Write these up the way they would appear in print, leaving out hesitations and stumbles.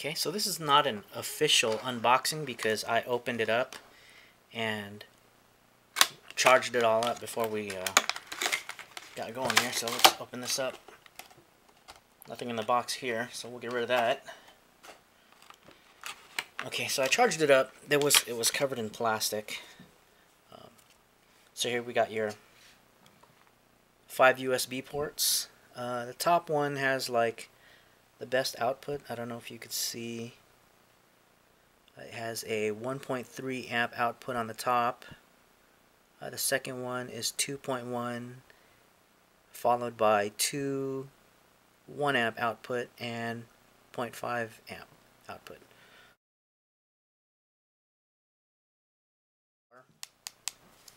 Okay, so this is not an official unboxing because I opened it up and charged it all up before we got going here. So let's open this up. Nothing in the box here, so we'll get rid of that. Okay, so I charged it up. It was covered in plastic. So here we got your 5 USB ports. The top one has like the best output. I don't know if you could see. It has a 1.3 amp output on the top. The second one is 2.1, followed by 1 amp output and 0.5 amp output.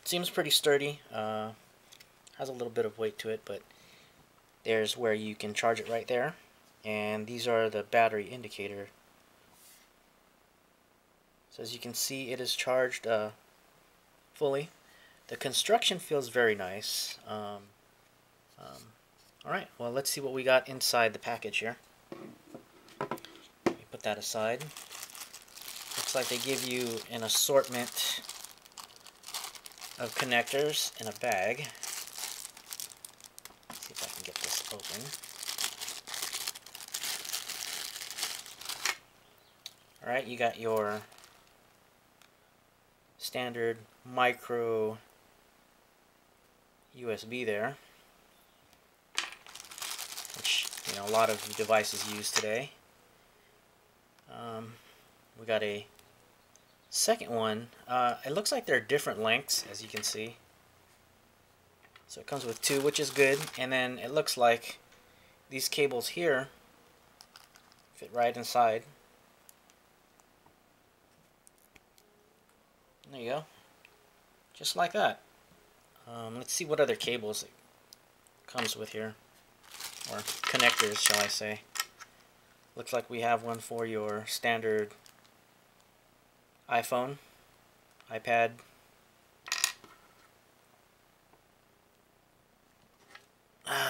Seems pretty sturdy. Has a little bit of weight to it, but there's where you can charge it right there. And these are the battery indicator. So as you can see, it is charged fully. The construction feels very nice. Alright, well, let's see what we got inside the package here. Let me put that aside. Looks like they give you an assortment of connectors in a bag. Let's see if I can get this open. Alright, you got your standard micro USB there, which a lot of devices use today. We got a second one. It looks like they're different lengths, as you can see. So it comes with 2, which is good. And then it looks like these cables here fit right inside. There you go. Just like that. Let's see what other cables it comes with here. Or connectors, shall I say. Looks like we have one for your standard iPhone, iPad.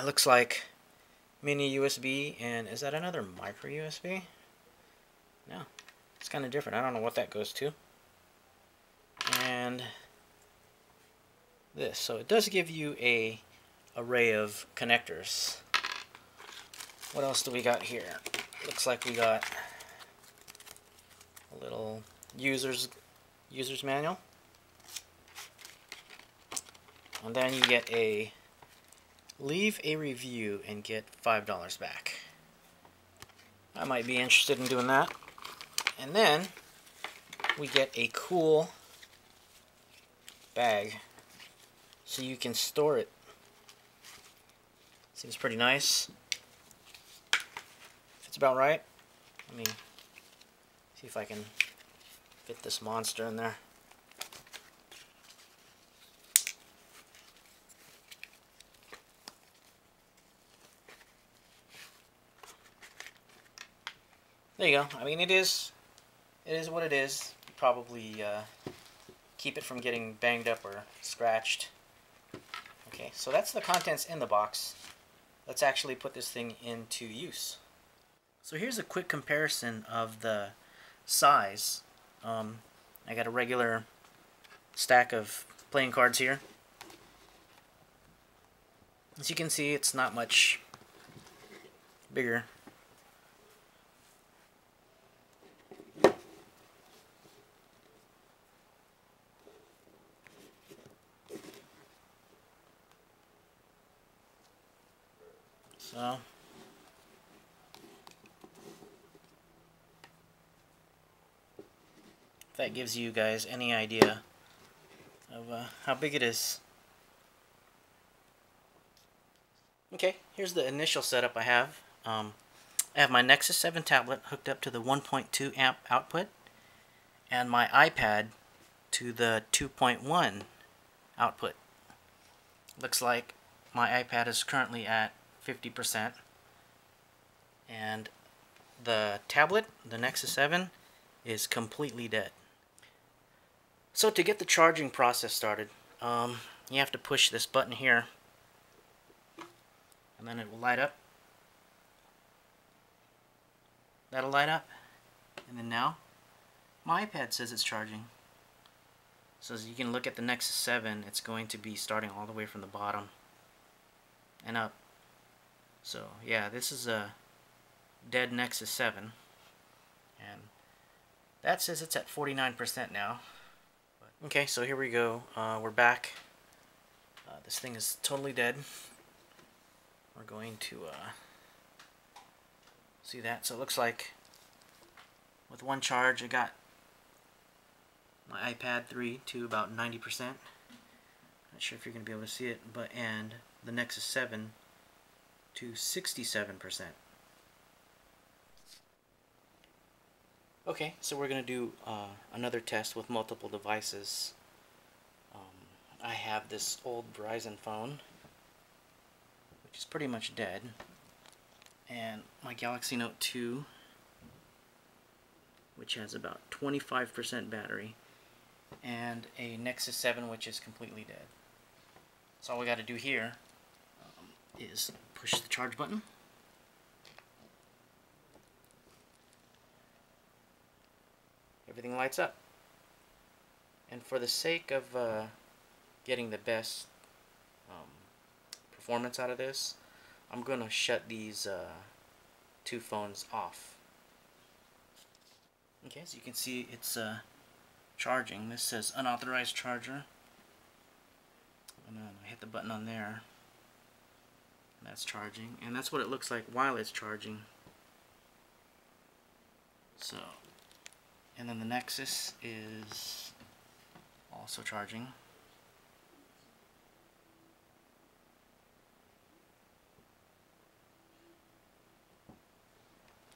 Looks like mini USB, and is that another micro USB? No, it's kind of different. I don't know what that goes to. And this. So it does give you a array of connectors. What else do we got here? Looks like we got a little user's manual. And then you get a leave a review and get $5 back. I might be interested in doing that. And then we get a cool bag so you can store it. Seems pretty nice. Fits about right. Let me see if I can fit this monster in there. There you go. I mean, it is what it is. You probably keep it from getting banged up or scratched. Okay, so that's the contents in the box. Let's actually put this thing into use. So here's a quick comparison of the size. I got a regular stack of playing cards here. As you can see, it's not much bigger. So if that gives you guys any idea of how big it is. Okay, here's the initial setup I have. I have my Nexus 7 tablet hooked up to the 1.2 amp output and my iPad to the 2.1 output. Looks like my iPad is currently at 50%, and the tablet, the Nexus 7, is completely dead. So to get the charging process started, you have to push this button here, and then it will light up. That'll light up, And then now, my iPad says it's charging. So as you can look at the Nexus 7, it's going to be starting all the way from the bottom and up. So yeah, this is a dead Nexus 7. And that says it's at 49% now. Okay, so here we go. We're back. This thing is totally dead. We're going to see that. So it looks like with one charge I got my iPad 3 to about 90%. Not sure if you're going to be able to see it, but and the Nexus 7 to 67%. Okay, so we're going to do another test with multiple devices. I have this old Verizon phone, which is pretty much dead, and my Galaxy Note 2, which has about 25% battery, and a Nexus 7, which is completely dead. So all we got to do here is push the charge button. Everything lights up. And for the sake of getting the best performance out of this, I'm going to shut these two phones off. Okay, so you can see it's charging. This says unauthorized charger. And then I hit the button on there. That's charging. And that's what it looks like while it's charging. So, and then the Nexus is also charging.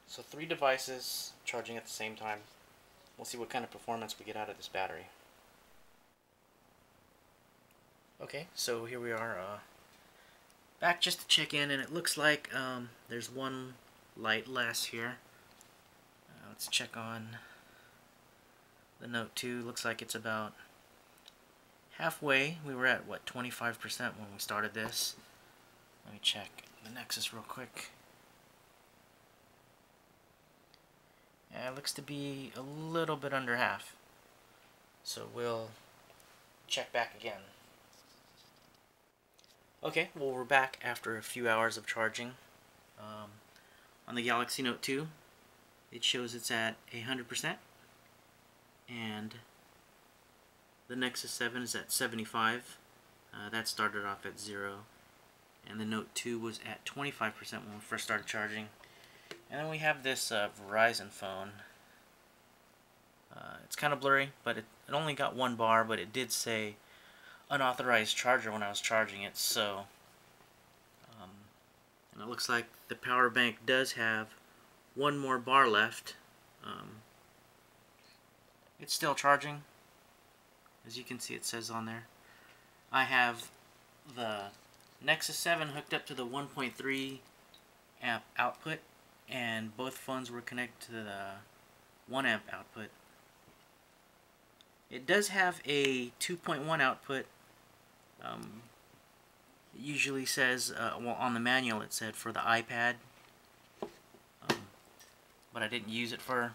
So 3 devices charging at the same time. We'll see what kind of performance we get out of this battery. Okay, so here we are back just to check in, and it looks like there's one light less here. Let's check on the Note 2. Looks like it's about halfway. We were at, what, 25% when we started this. Let me check the Nexus real quick. Yeah, it looks to be a little bit under half. So we'll check back again. Okay, well, we're back after a few hours of charging. On the Galaxy Note 2, it shows it's at 100%, and the Nexus 7 is at 75. That started off at 0, and the Note 2 was at 25% when we first started charging. And then we have this Verizon phone. It's kind of blurry, but it only got 1 bar, but it did say unauthorized charger when I was charging it. So, and it looks like the power bank does have 1 more bar left. It's still charging. As you can see, it says on there. I have the Nexus 7 hooked up to the 1.3 amp output, and both phones were connected to the 1 amp output. It does have a 2.1 output. It usually says, well, on the manual it said for the iPad, but I didn't use it for,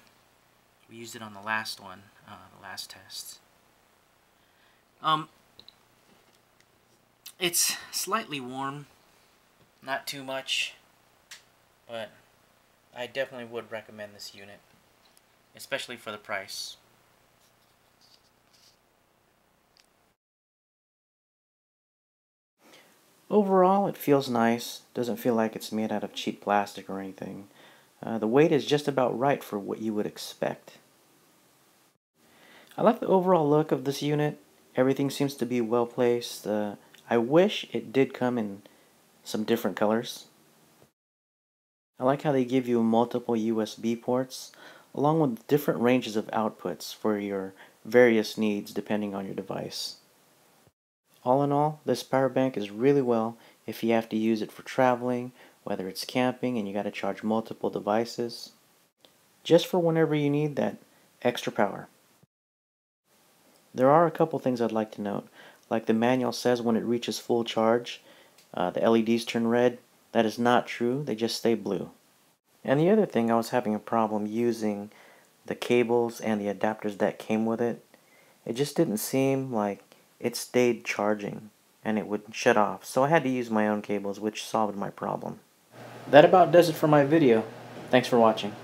we used it on the last one, the last test. It's slightly warm, not too much, but I definitely would recommend this unit, especially for the price. Overall, it feels nice. Doesn't feel like it's made out of cheap plastic or anything. The weight is just about right for what you would expect. I like the overall look of this unit. Everything seems to be well placed. I wish it did come in some different colors. I like how they give you multiple USB ports, along with different ranges of outputs for your various needs depending on your device. All in all, this power bank is really well if you have to use it for traveling, whether it's camping and you got to charge multiple devices, just for whenever you need that extra power. There are a couple things I'd like to note. Like the manual says, when it reaches full charge, the LEDs turn red. That is not true, they just stay blue. And the other thing, I was having a problem using the cables and the adapters that came with it, it just didn't seem like it stayed charging and it would shut off. So I had to use my own cables, which solved my problem. That about does it for my video. Thanks for watching.